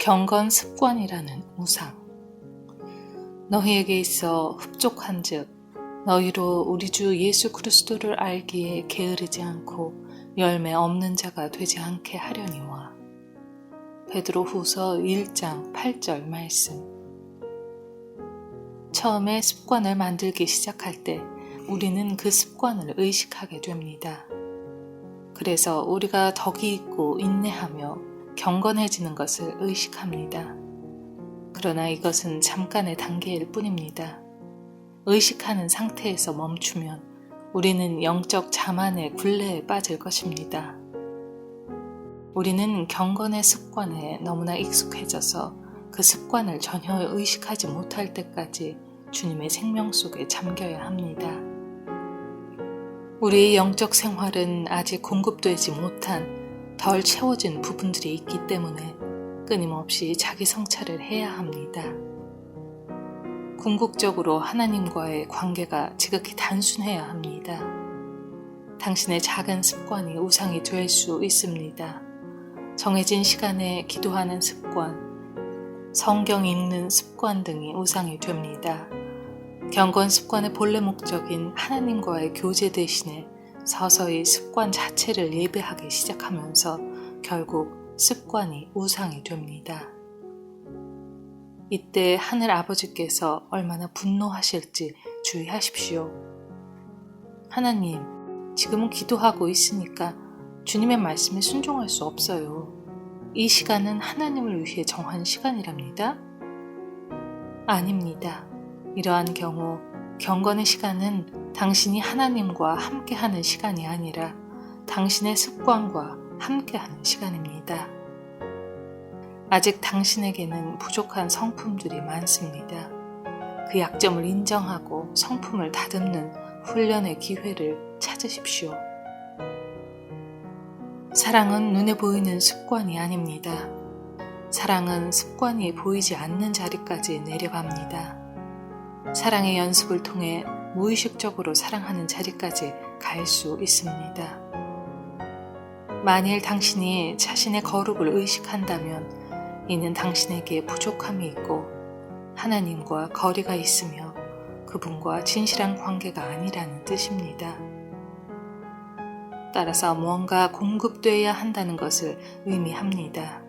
경건 습관이라는 우상. 너희에게 있어 흡족한즉 너희로 우리 주 예수 그리스도를 알기에 게으르지 않고 열매 없는 자가 되지 않게 하려니와. 베드로후서 1장 8절 말씀. 처음에 습관을 만들기 시작할 때 우리는 그 습관을 의식하게 됩니다. 그래서 우리가 덕이 있고 인내하며 경건해지는 것을 의식합니다. 그러나 이것은 잠깐의 단계일 뿐입니다. 의식하는 상태에서 멈추면 우리는 영적 자만의 굴레에 빠질 것입니다. 우리는 경건의 습관에 너무나 익숙해져서 그 습관을 전혀 의식하지 못할 때까지 주님의 생명 속에 잠겨야 합니다. 우리의 영적 생활은 아직 공급되지 못한 덜 채워진 부분들이 있기 때문에 끊임없이 자기 성찰을 해야 합니다. 궁극적으로 하나님과의 관계가 지극히 단순해야 합니다. 당신의 작은 습관이 우상이 될 수 있습니다. 정해진 시간에 기도하는 습관, 성경 읽는 습관 등이 우상이 됩니다. 경건 습관의 본래 목적인 하나님과의 교제 대신에 서서히 습관 자체를 예배하기 시작하면서 결국 습관이 우상이 됩니다. 이때 하늘 아버지께서 얼마나 분노하실지 주의하십시오. 하나님, 지금은 기도하고 있으니까 주님의 말씀에 순종할 수 없어요. 이 시간은 하나님을 위해 정한 시간이랍니다. 아닙니다. 이러한 경우 경건의 시간은 당신이 하나님과 함께하는 시간이 아니라 당신의 습관과 함께하는 시간입니다. 아직 당신에게는 부족한 성품들이 많습니다. 그 약점을 인정하고 성품을 다듬는 훈련의 기회를 찾으십시오. 사랑은 눈에 보이는 습관이 아닙니다. 사랑은 습관이 보이지 않는 자리까지 내려갑니다. 사랑의 연습을 통해 무의식적으로 사랑하는 자리까지 갈 수 있습니다. 만일 당신이 자신의 거룩을 의식한다면 이는 당신에게 부족함이 있고 하나님과 거리가 있으며 그분과 진실한 관계가 아니라는 뜻입니다. 따라서 무언가 공급되어야 한다는 것을 의미합니다.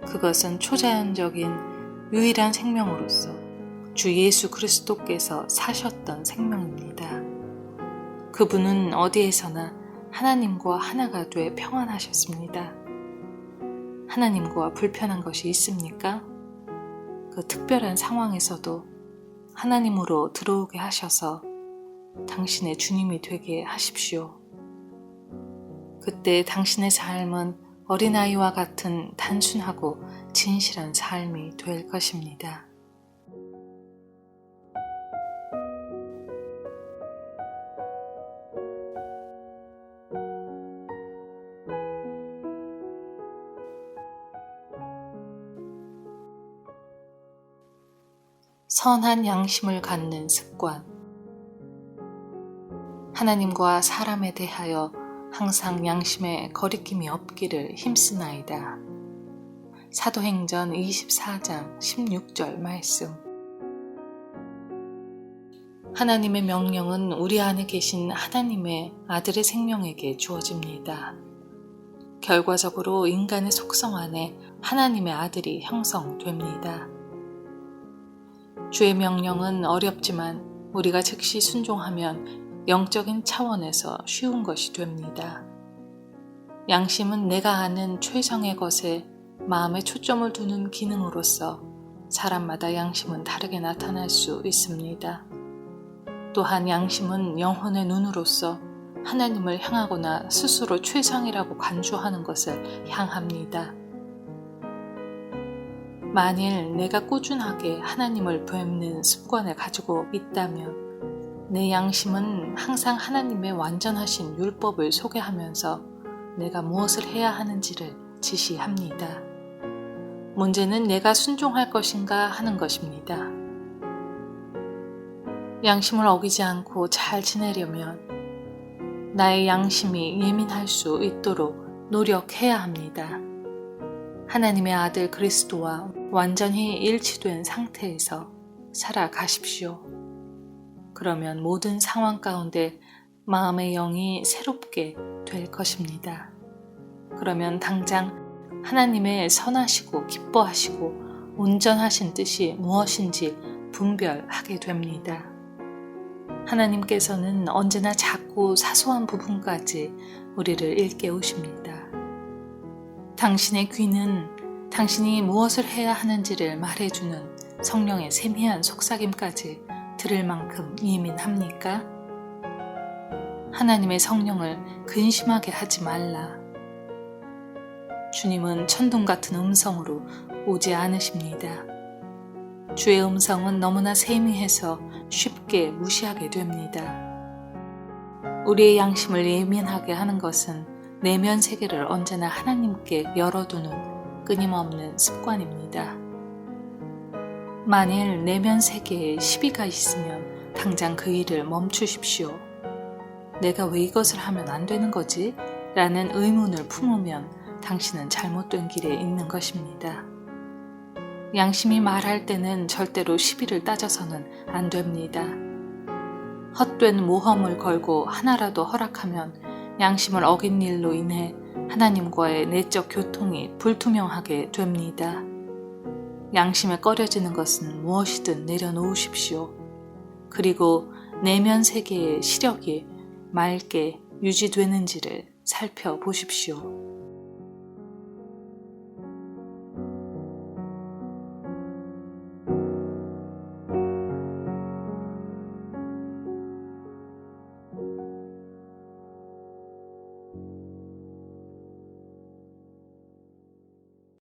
그것은 초자연적인 유일한 생명으로서 주 예수 그리스도께서 사셨던 생명입니다. 그분은 어디에서나 하나님과 하나가 돼 평안하셨습니다. 하나님과 불편한 것이 있습니까? 그 특별한 상황에서도 하나님으로 들어오게 하셔서 당신의 주님이 되게 하십시오. 그때 당신의 삶은 어린아이와 같은 단순하고 진실한 삶이 될 것입니다. 선한 양심을 갖는 습관. 하나님과 사람에 대하여 항상 양심에 거리낌이 없기를 힘쓰나이다. 사도행전 24장 16절 말씀. 하나님의 명령은 우리 안에 계신 하나님의 아들의 생명에게 주어집니다. 결과적으로 인간의 속성 안에 하나님의 아들이 형성됩니다. 주의 명령은 어렵지만 우리가 즉시 순종하면 영적인 차원에서 쉬운 것이 됩니다. 양심은 내가 아는 최상의 것에 마음에 초점을 두는 기능으로서 사람마다 양심은 다르게 나타날 수 있습니다. 또한 양심은 영혼의 눈으로서 하나님을 향하거나 스스로 최상이라고 간주하는 것을 향합니다. 만일 내가 꾸준하게 하나님을 뵙는 습관을 가지고 있다면 내 양심은 항상 하나님의 완전하신 율법을 소개하면서 내가 무엇을 해야 하는지를 지시합니다. 문제는 내가 순종할 것인가 하는 것입니다. 양심을 어기지 않고 잘 지내려면 나의 양심이 예민할 수 있도록 노력해야 합니다. 하나님의 아들 그리스도와 완전히 일치된 상태에서 살아가십시오. 그러면 모든 상황 가운데 마음의 영이 새롭게 될 것입니다. 그러면 당장 하나님의 선하시고 기뻐하시고 온전하신 뜻이 무엇인지 분별하게 됩니다. 하나님께서는 언제나 작고 사소한 부분까지 우리를 일깨우십니다. 당신의 귀는 당신이 무엇을 해야 하는지를 말해주는 성령의 세미한 속삭임까지 들을 만큼 예민합니까? 하나님의 성령을 근심하게 하지 말라. 주님은 천둥 같은 음성으로 오지 않으십니다. 주의 음성은 너무나 세미해서 쉽게 무시하게 됩니다. 우리의 양심을 예민하게 하는 것은 내면 세계를 언제나 하나님께 열어두는 끊임없는 습관입니다. 만일 내면 세계에 시비가 있으면 당장 그 일을 멈추십시오. 내가 왜 이것을 하면 안 되는 거지? 라는 의문을 품으면 당신은 잘못된 길에 있는 것입니다. 양심이 말할 때는 절대로 시비를 따져서는 안 됩니다. 헛된 모험을 걸고 하나라도 허락하면 양심을 어긴 일로 인해 하나님과의 내적 교통이 불투명하게 됩니다. 양심에 꺼려지는 것은 무엇이든 내려놓으십시오. 그리고 내면 세계의 시력이 맑게 유지되는지를 살펴보십시오.